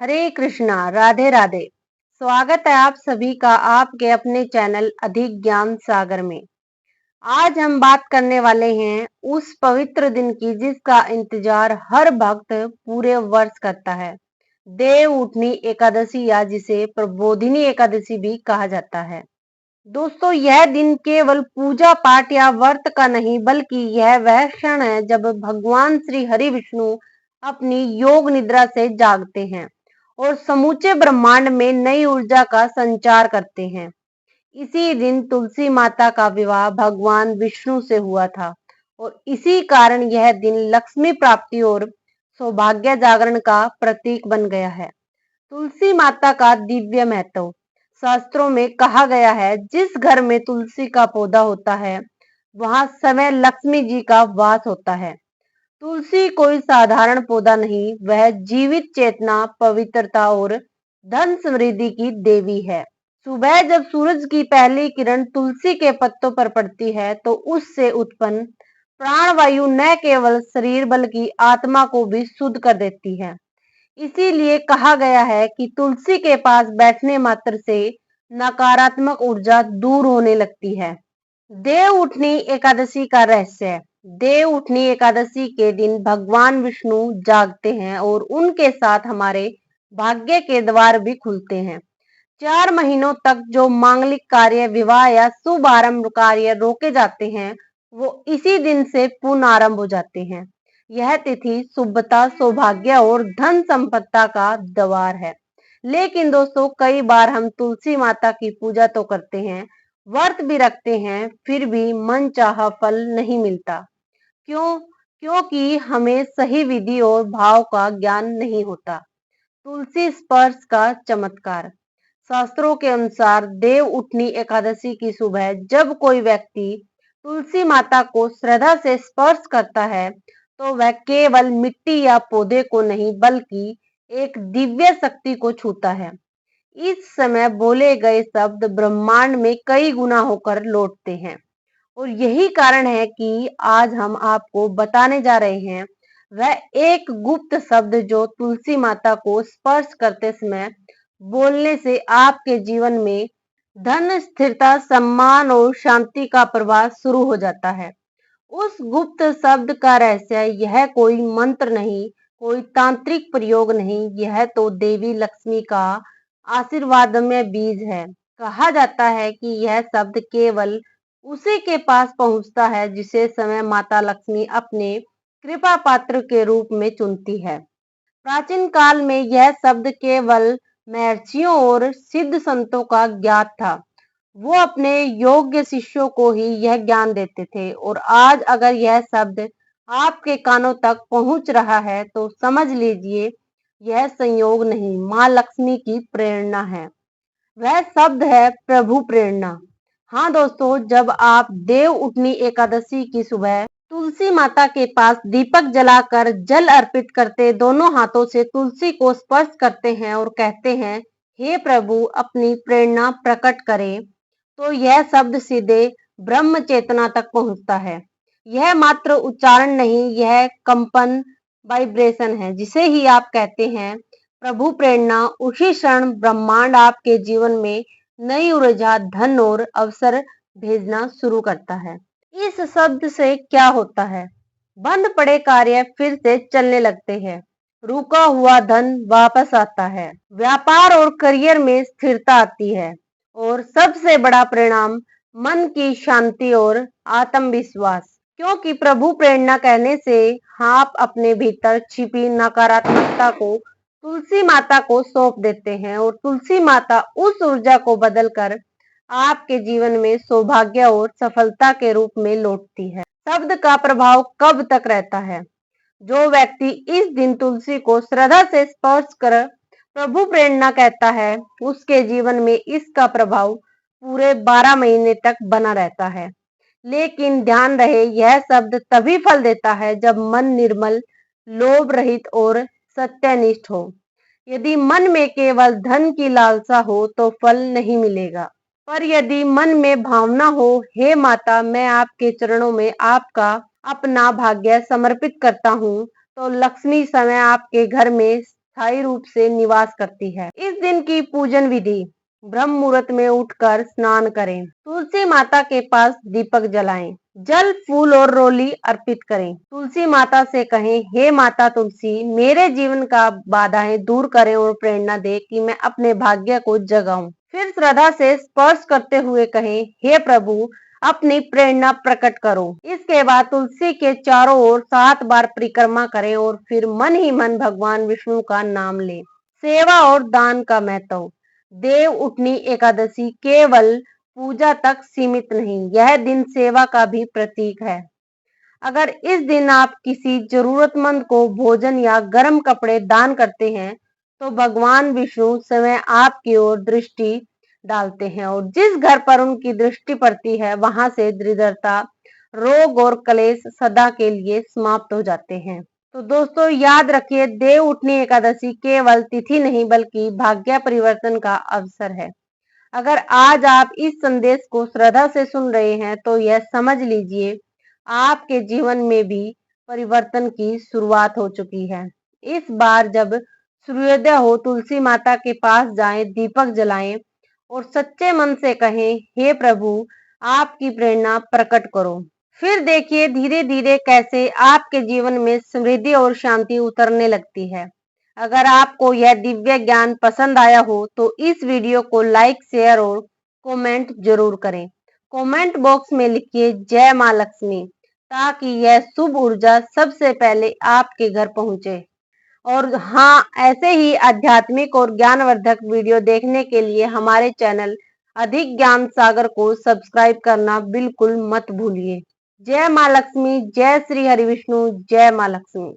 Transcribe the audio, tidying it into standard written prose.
हरे कृष्णा, राधे राधे। स्वागत है आप सभी का आपके अपने चैनल अधिक ज्ञान सागर में। आज हम बात करने वाले हैं उस पवित्र दिन की जिसका इंतजार हर भक्त पूरे वर्ष करता है, देव उठनी एकादशी या जिसे प्रबोधिनी एकादशी भी कहा जाता है। दोस्तों, यह दिन केवल पूजा पाठ या व्रत का नहीं बल्कि यह वह क्षण है जब भगवान श्री हरि विष्णु अपनी योग निद्रा से जागते हैं और समूचे ब्रह्मांड में नई ऊर्जा का संचार करते हैं। इसी दिन तुलसी माता का विवाह भगवान विष्णु से हुआ था और इसी कारण यह दिन लक्ष्मी प्राप्ति और सौभाग्य जागरण का प्रतीक बन गया है। तुलसी माता का दिव्य महत्व। शास्त्रों में कहा गया है, जिस घर में तुलसी का पौधा होता है वहां समय लक्ष्मी जी का वास होता है। तुलसी कोई साधारण पौधा नहीं, वह जीवित चेतना, पवित्रता और धन समृद्धि की देवी है। सुबह जब सूरज की पहली किरण तुलसी के पत्तों पर पड़ती है तो उससे उत्पन्न प्राणवायु न केवल शरीर बल्कि आत्मा को भी शुद्ध कर देती है। इसीलिए कहा गया है कि तुलसी के पास बैठने मात्र से नकारात्मक ऊर्जा दूर होने लगती है। देव उठनी एकादशी का रहस्य। देव उठनी एकादशी के दिन भगवान विष्णु जागते हैं और उनके साथ हमारे भाग्य के द्वार भी खुलते हैं। 4 महीनों तक जो मांगलिक कार्य, विवाह या शुभ आरंभ कार्य रोके जाते हैं वो इसी दिन से पुनः आरंभ हो जाते हैं। यह तिथि शुभता, सौभाग्य और धन संपत्ति का द्वार है। लेकिन दोस्तों, कई बार हम तुलसी माता की पूजा तो करते हैं, व्रत भी रखते हैं, फिर भी मन चाहा फल नहीं मिलता। क्यों? क्योंकि हमें सही विधि और भाव का ज्ञान नहीं होता। तुलसी स्पर्श का चमत्कार। शास्त्रों के अनुसार देव उठनी एकादशी की सुबह जब कोई व्यक्ति तुलसी माता को श्रद्धा से स्पर्श करता है तो वह केवल मिट्टी या पौधे को नहीं बल्कि एक दिव्य शक्ति को छूता है। इस समय बोले गए शब्द ब्रह्मांड में कई गुना होकर लौटते हैं और यही कारण है कि आज हम आपको बताने जा रहे हैं वह एक गुप्त शब्द जो तुलसी माता को स्पर्श करते समय बोलने से आपके जीवन में धन, स्थिरता, सम्मान और शांति का प्रवाह शुरू हो जाता है। उस गुप्त शब्द का रहस्य, यह कोई मंत्र नहीं, कोई तांत्रिक प्रयोग नहीं, यह तो देवी लक्ष्मी का आशीर्वाद में बीज है। कहा जाता है कि यह शब्द केवल उसी के पास पहुंचता है जिसे समय माता लक्ष्मी अपने कृपा पात्र के रूप में चुनती है। प्राचीन काल में यह शब्द केवल महर्षियों और सिद्ध संतों का ज्ञात था। वो अपने योग्य शिष्यों को ही यह ज्ञान देते थे और आज अगर यह शब्द आपके कानों तक पहुंच रहा है तो समझ लीजिए यह संयोग नहीं, माँ लक्ष्मी की प्रेरणा है। वह शब्द है प्रभु प्रेरणा। हाँ दोस्तों, जब आप देव उठनी एकादशी की सुबह तुलसी माता के पास दीपक जलाकर जल अर्पित करते, दोनों हाथों से तुलसी को स्पर्श करते हैं और कहते हैं, हे प्रभु अपनी प्रेरणा प्रकट करें, तो यह शब्द सीधे ब्रह्म चेतना तक पहुंचता है। यह मात्र उच्चारण नहीं, यह कंपन, वाइब्रेशन है। जिसे ही आप कहते हैं प्रभु प्रेरणा, उसी क्षण ब्रह्मांड आपके जीवन में नई ऊर्जा, धन और अवसर भेजना शुरू करता है। इस शब्द से क्या होता है? बंद पड़े कार्य फिर से चलने लगते हैं, रुका हुआ धन वापस आता है, व्यापार और करियर में स्थिरता आती है और सबसे बड़ा परिणाम मन की शांति और आत्मविश्वास। क्योंकि प्रभु प्रेरणा कहने से आप अपने भीतर छिपी नकारात्मकता को तुलसी माता को सौंप देते हैं और तुलसी माता उस ऊर्जा को बदलकर आपके जीवन में सौभाग्य और सफलता के रूप में लौटती है। शब्द का प्रभाव कब तक रहता है? जो व्यक्ति इस दिन तुलसी को श्रद्धा से स्पर्श कर प्रभु प्रेरणा कहता है, उसके जीवन में इसका प्रभाव पूरे 12 महीने तक बना रहता है। लेकिन ध्यान रहे, यह शब्द तभी फल देता है जब मन निर्मल, लोभ रहित और सत्यनिष्ठ हो। यदि मन में केवल धन की लालसा हो तो फल नहीं मिलेगा, पर यदि मन में भावना हो, हे माता मैं आपके चरणों में आपका अपना भाग्य समर्पित करता हूँ, तो लक्ष्मी समय आपके घर में स्थायी रूप से निवास करती है। इस दिन की पूजन विधि: ब्रह्म मुहूर्त में उठकर स्नान करें, तुलसी माता के पास दीपक जलाएं, जल, फूल और रोली अर्पित करें। तुलसी माता से कहें, हे माता तुलसी, मेरे जीवन का बाधाएं दूर करें और प्रेरणा दे कि मैं अपने भाग्य को जगाऊं। फिर श्रद्धा से स्पर्श करते हुए कहें, हे प्रभु, अपनी प्रेरणा प्रकट करो। इसके बाद तुलसी के चारों ओर 7 बार परिक्रमा करें और फिर मन ही मन भगवान विष्णु का नाम लें। सेवा और दान का महत्व: देव उठनी एकादशी केवल पूजा तक सीमित नहीं, यह दिन सेवा का भी प्रतीक है। अगर इस दिन आप किसी जरूरतमंद को भोजन या गर्म कपड़े दान करते हैं तो भगवान विष्णु स्वयं आपकी ओर दृष्टि डालते हैं और जिस घर पर उनकी दृष्टि पड़ती है वहां से दरिद्रता, रोग और क्लेश सदा के लिए समाप्त हो जाते हैं। तो दोस्तों याद रखिए, देव उठनी एकादशी केवल तिथि नहीं बल्कि भाग्य परिवर्तन का अवसर है। अगर आज आप इस संदेश को श्रद्धा से सुन रहे हैं तो यह समझ लीजिए आपके जीवन में भी परिवर्तन की शुरुआत हो चुकी है। इस बार जब सूर्योदय हो तुलसी माता के पास जाएं, दीपक जलाएं और सच्चे मन से कहें, हे प्रभु, आपकी प्रेरणा प्रकट करो। फिर देखिए धीरे धीरे कैसे आपके जीवन में समृद्धि और शांति उतरने लगती है। अगर आपको यह दिव्य ज्ञान पसंद आया हो तो इस वीडियो को लाइक, शेयर और कमेंट जरूर करें। कमेंट बॉक्स में लिखिए जय मां लक्ष्मी, ताकि यह शुभ ऊर्जा सबसे पहले आपके घर पहुंचे। और हाँ, ऐसे ही आध्यात्मिक और ज्ञानवर्धक वीडियो देखने के लिए हमारे चैनल अधिक ज्ञान सागर को सब्सक्राइब करना बिल्कुल मत भूलिए। जय मां लक्ष्मी, जय श्री हरि विष्णु, जय मां लक्ष्मी।